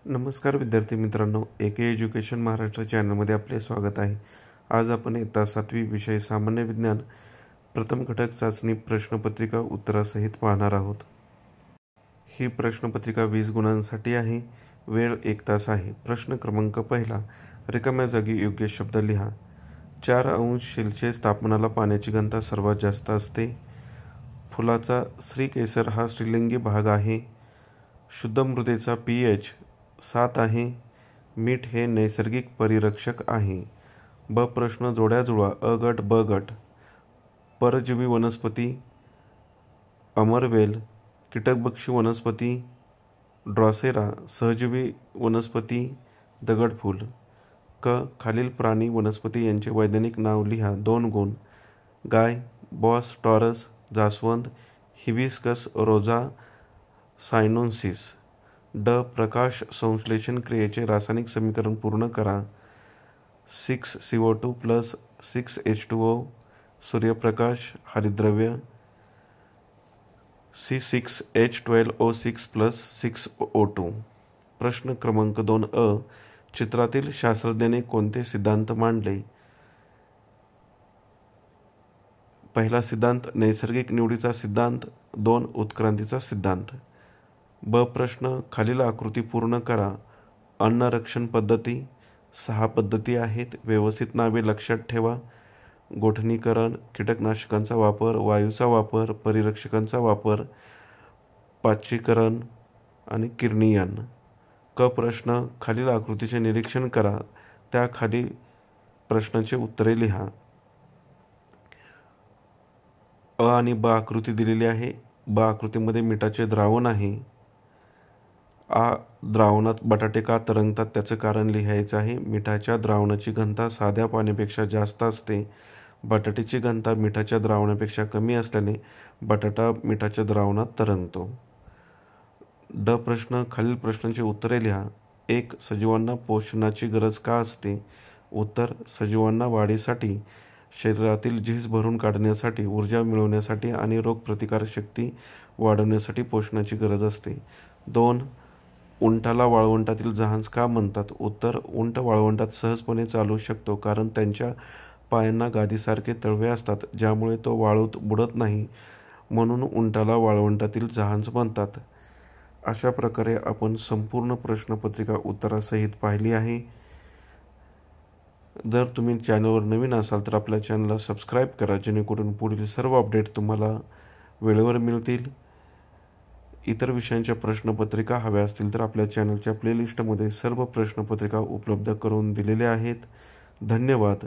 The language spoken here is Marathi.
नमस्कार विद्यार्थी मित्रांनो, AK एज्युकेशन महाराष्ट्र चॅनलमध्ये आपले स्वागत आहे। आज आपण इयत्ता 7वी विषय सामान्य विज्ञान प्रथम घटक चाचणी प्रश्नपत्रिका उत्तरासहित पाहणार आहोत। ही प्रश्नपत्रिका 20 गुणांसाठी आहे। वेळ 1 तास आहे। प्रश्न क्रमांक पहिला, रिकाम्या जागी योग्य शब्द लिहा। 4° तापमानाला पाण्याची घनता सर्वात जास्त असते। फुलाचा स्त्रीकेसर हा स्त्रीलिंगी भाग आहे। शुद्ध मृदेचा pH 7 आहे। मीठ हे नैसर्गिक परिरक्षक आहे। ब प्रश्न जोड्या जुळवा। अ गट ब गट। परजीवी वनस्पती अमरवेल, कीटकभक्षी वनस्पती ड्रॉसेरा, सहजीवी वनस्पती दगडफूल। क खालील प्राणी वनस्पती यांचे वैज्ञानिक नाव लिहा। 2 गुण। गाय, बॉस टॉरस, जास्वंद, हिबिस्कस रोझा, सायनोसिस। ड प्रकाश संश्लेषण क्रियेचे रासायनिक समीकरण पूर्ण करा। 6CO2 + 6H2O सूर्यप्रकाश, हरितद्रव्य। C6H12O6 + 6O2। प्रश्न क्रमांक 2 अ चित्रातील शास्त्रज्ञाने कोणते सिद्धांत मांडले? पहिला सिद्धांत नैसर्गिक निवडीचा सिद्धांत। 2 उत्क्रांतीचा सिद्धांत। ब प्रश्न खालील आकृती पूर्ण करा। अन्न रक्षण पद्धती 6 पद्धती आहेत। व्यवस्थित नावे लक्षात ठेवा। गोठणीकरण, कीटकनाशकांचा वापर, वायूचा वापर, परिरक्षकांचा वापर, पाचकीकरण आणि किरणीयन। क प्रश्न खालील आकृतीचे निरीक्षण करा, त्याखाली प्रश्नाचे उत्तरे लिहा। अ आणि ब आकृती दिलेली आहे। ब आकृतीमध्ये मिठाचे द्रावण आहे। द्रावणात बटाटे का तरंगतात त्याचं कारण लिहायचं आहे। मिठाच्या द्रावणाची घनता साध्या पाण्यापेक्षा जास्त असते। बटाट्याची घनता मिठाच्या द्रावणापेक्षा कमी असल्याने बटाटा मिठाच्या द्रावणात तरंगतो। ड प्रश्न खालील प्रश्नांची उत्तरे लिहा। 1 सजीवांना पोषणाची गरज का असते? उत्तर सजीवांना वाढीसाठी, शरीरातील झीज भरून काढण्यासाठी, ऊर्जा मिळवण्यासाठी आणि रोगप्रतिकारशक्ती वाढवण्यासाठी पोषणाची गरज असते। 2 उंटाला वाळवंटातील जहाज का म्हणतात? उत्तर उंट वाळवंटात सहजपणे चालू शकतो कारण त्यांच्या पायांना गादीसारखे तळवे असतात ज्यामुळे तो वाळूत बुडत नाही, म्हणून उंटाला वाळवंटातील जहाज म्हणतात। अशा प्रकारे आपण संपूर्ण प्रश्नपत्रिका उत्तरासहित पाहिली आहे। जर तुम्ही चॅनलवर नवीन असाल तर आपल्या चॅनलला सबस्क्राईब करा जेणेकरून पुढील सर्व अपडेट तुम्हाला वेळेवर मिळतील। इतर विषयांच्या प्रश्नपत्रिका हव्या असतील तर आपल्या चॅनलच्या प्लेलिस्टमध्ये सर्व प्रश्नपत्रिका उपलब्ध करून दिलेल्या आहेत। धन्यवाद।